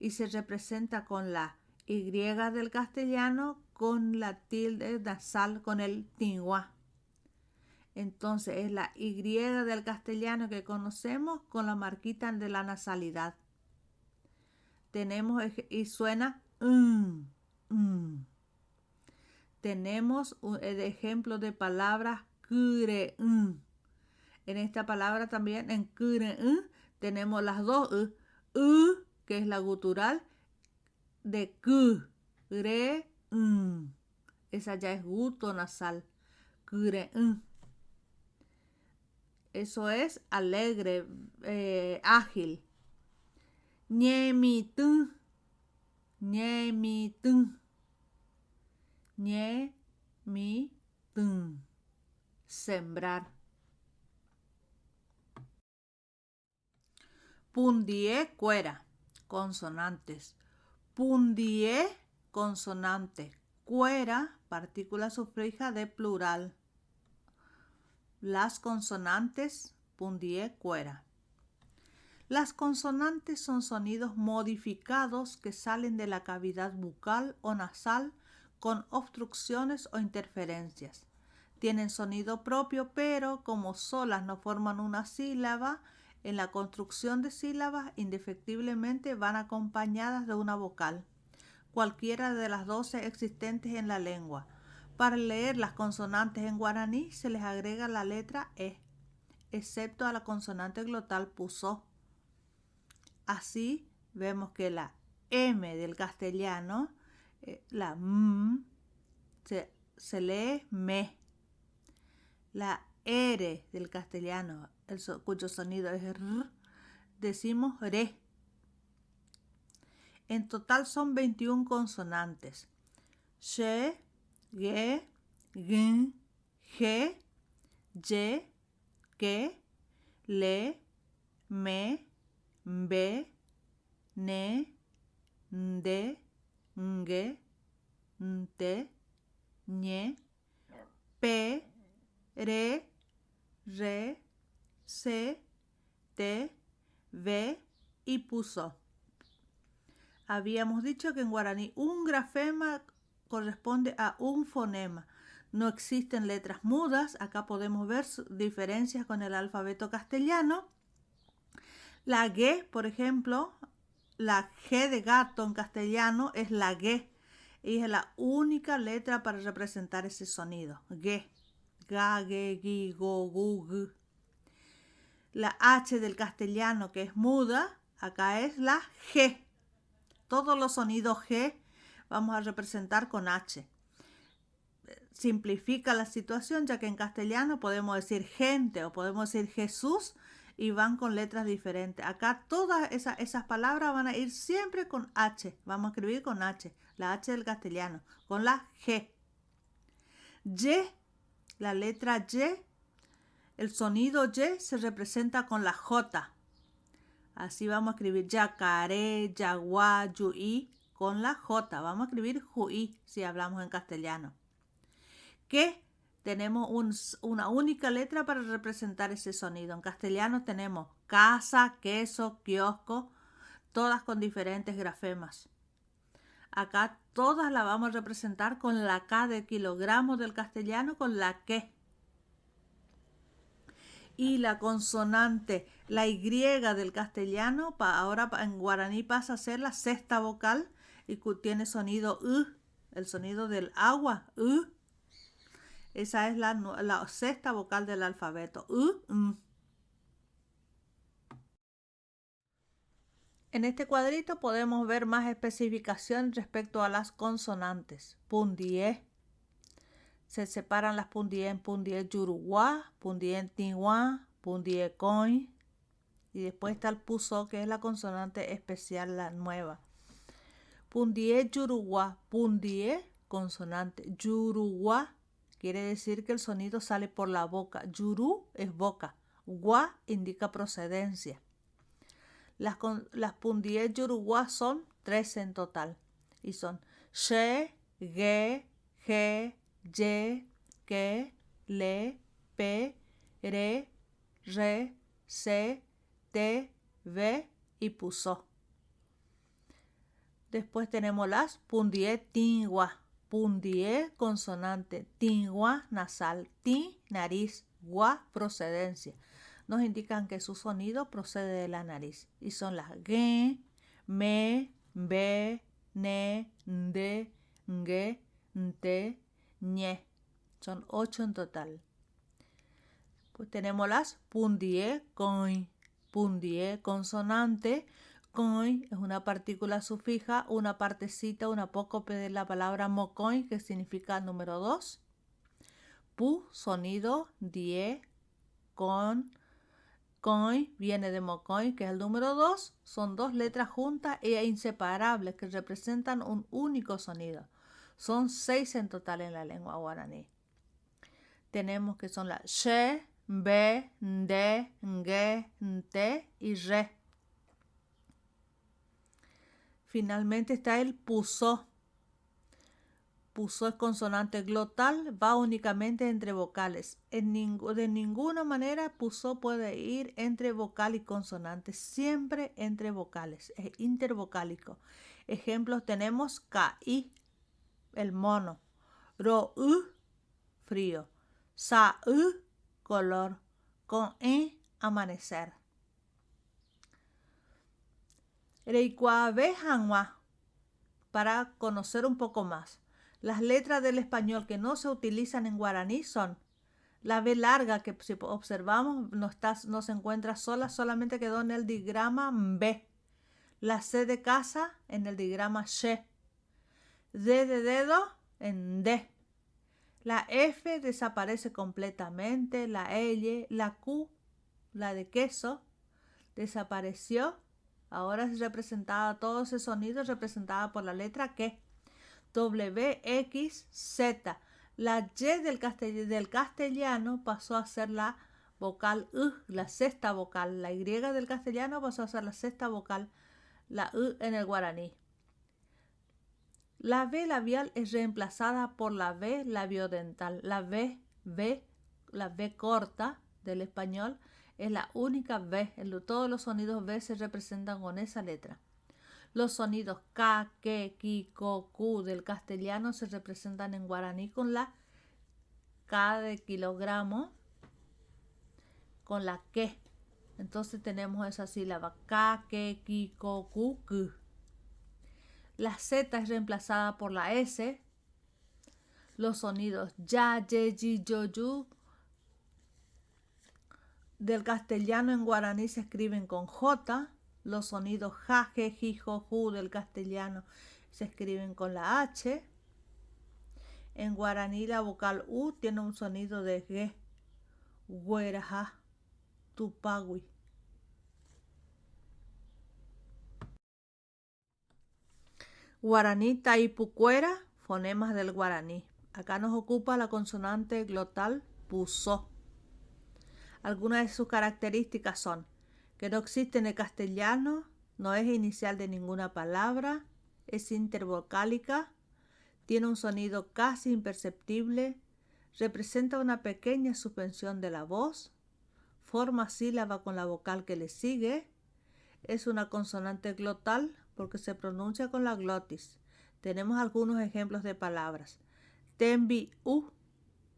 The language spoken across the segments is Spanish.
y se representa con la Y del castellano con la tilde nasal con el tingua. Entonces es la Y del castellano que conocemos con la marquita de la nasalidad. Tenemos y suena Tenemos el ejemplo de palabras kure. En esta palabra también en kure tenemos las dos que es la gutural de ku, re, esa ya es guto nasal. Kure. Eso es alegre, ágil. Ñe mi tun. Sembrar. Pundie, cuera. Consonantes. Pundie, consonante. Cuera, partícula sufrija de plural. Las consonantes, pundie, cuera. Las consonantes son sonidos modificados que salen de la cavidad bucal o nasal con obstrucciones o interferencias. Tienen sonido propio, pero como solas no forman una sílaba, en la construcción de sílabas indefectiblemente van acompañadas de una vocal, cualquiera de las 12 existentes en la lengua. Para leer las consonantes en guaraní se les agrega la letra E, excepto a la consonante glotal pusó. Así vemos que la M del castellano, la M, se lee me. La R del castellano, cuyo sonido es R, decimos re. En total son 21 consonantes. She, ge, gin, ge, ye, que, le, me, be, ne, de, nge, nte, ñe, pe, re, se, te, ve y puso. Habíamos dicho que en guaraní un grafema corresponde a un fonema. No existen letras mudas. Acá podemos ver diferencias con el alfabeto castellano. La G, por ejemplo, la G de gato en castellano es la G. Y es la única letra para representar ese sonido. G. Ga, ge, gi, go, gu, g. La H del castellano, que es muda, acá es la G. Todos los sonidos G vamos a representar con H. Simplifica la situación, ya que en castellano podemos decir gente o podemos decir Jesús y van con letras diferentes. Acá todas esas palabras van a ir siempre con H. Vamos a escribir con H, la H del castellano, con la G. Y, la letra Y, el sonido Y se representa con la J. Así vamos a escribir yacaré, yaguá, yuí con la J. Vamos a escribir juí si hablamos en castellano. Que tenemos una única letra para representar ese sonido. En castellano tenemos casa, queso, kiosco, todas con diferentes grafemas. Acá todas las vamos a representar con la K de kilogramos del castellano, con la que. Y la consonante, la Y del castellano, ahora en guaraní pasa a ser la sexta vocal y tiene sonido U, el sonido del agua, U. Esa es la sexta vocal del alfabeto, U. En este cuadrito podemos ver más especificación respecto a las consonantes. Pundie. Se separan las pundie en pundie yuruguá, pundie en tingua, pundie coin. Y después está el puso, que es la consonante especial, la nueva. Pundie yuruguá, pundie, consonante. Yuruguá quiere decir que el sonido sale por la boca. Yuru es boca. Gua indica procedencia. Las pundie yuruguá son 13 en total. Y son she, ge, je, ye, que, le, pe, re, se, te, ve y puso. Después tenemos las pundie tingua. Pundie consonante, tingua nasal, ti nariz, gua procedencia. Nos indican que su sonido procede de la nariz y son las ge, me, be, ne, de, nge, nte, ñe. Son 8 en total. Pues tenemos las pundie coin. Pundie consonante. Coin es una partícula sufija, una partecita, una apócope de la palabra mocoin, que significa número 2. Pu, sonido, die, con, coin, viene de mocoin, que es el número 2. Son 2 letras juntas e inseparables que representan un único sonido. Son 6 en total en la lengua guaraní. Tenemos que son las she, be, de, nge, nte y re. Finalmente está el pusó. Pusó es consonante glotal, va únicamente entre vocales. De ninguna manera pusó puede ir entre vocal y consonante, siempre entre vocales, es intervocálico. Ejemplos tenemos ka-i, el mono, ro-u, frío, sa-u, color, con-i, amanecer. Reikwabe hanwa, para conocer un poco más. Las letras del español que no se utilizan en guaraní son la B larga, que si observamos no se encuentra sola, solamente quedó en el digrama B. La C de casa en el digrama she. D de dedo en D. La F desaparece completamente, la L, la Q, la de queso, desapareció. Ahora es representada, todo ese sonido es representada por la letra Q. W, X, Z. La Y del castellano pasó a ser la vocal U, la sexta vocal. La Y del castellano pasó a ser la sexta vocal, la U en el guaraní. La V labial es reemplazada por la V labiodental. La V corta del español es la única V. Todos los sonidos V se representan con esa letra. Los sonidos K, Ke, Ki, Ko, Ku del castellano se representan en guaraní con la K de kilogramo, con la Ke. Entonces tenemos esa sílaba K, Ke, Ki, Ko, Ku, Ku. La Z es reemplazada por la S. Los sonidos ya, ye, yi, yo, yu del castellano en guaraní se escriben con J. Los sonidos ja, je, ji, jo, ju del castellano se escriben con la H. En guaraní la vocal U tiene un sonido de G. Gueraja, tupagui. Guaraní taipucuera, fonemas del guaraní. Acá nos ocupa la consonante glotal pusó. Algunas de sus características son que no existe en el castellano, no es inicial de ninguna palabra, es intervocálica, tiene un sonido casi imperceptible, representa una pequeña suspensión de la voz, forma sílaba con la vocal que le sigue, es una consonante glotal porque se pronuncia con la glotis. Tenemos algunos ejemplos de palabras. Tembi u,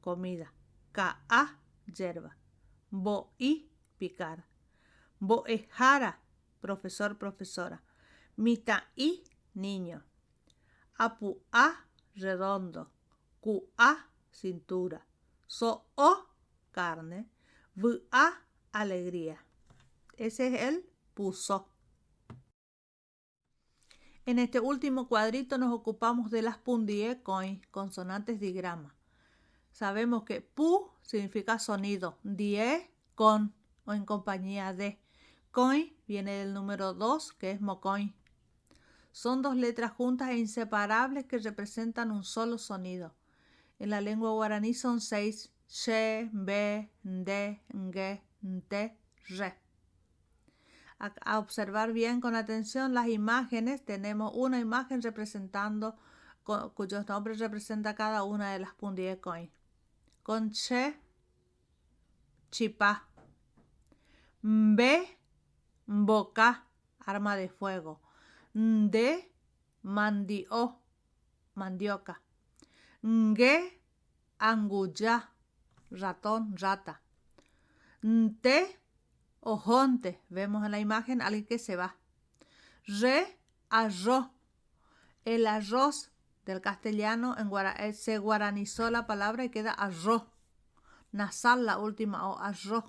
comida. Ka-a, yerba. Bo-i, picar. Bo-e-jara, profesor, profesora. Mita-i, niño. Apu-a, redondo. Ku-a, cintura. So-o, carne. Bu-a, alegría. Ese es el pusó. En este último cuadrito nos ocupamos de las pundie coin, consonantes digrama. Sabemos que pu significa sonido, die con o en compañía de. Coin viene del número 2, que es mocoin. Son 2 letras juntas e inseparables que representan un solo sonido. En la lengua guaraní son 6, she, be, de, nge, nte, re. A observar bien con atención las imágenes, tenemos una imagen representando cuyos nombres representa cada una de las pundie coin. Con che, chipá. Mbe, boca, arma de fuego. Nde, mandio, mandioca. Ngue, anguyá, ratón, rata. Nte, ojonte, vemos en la imagen alguien que se va. Re, arroz. El arroz del castellano se guaranizó la palabra y queda arroz. Nasal la última o arroz.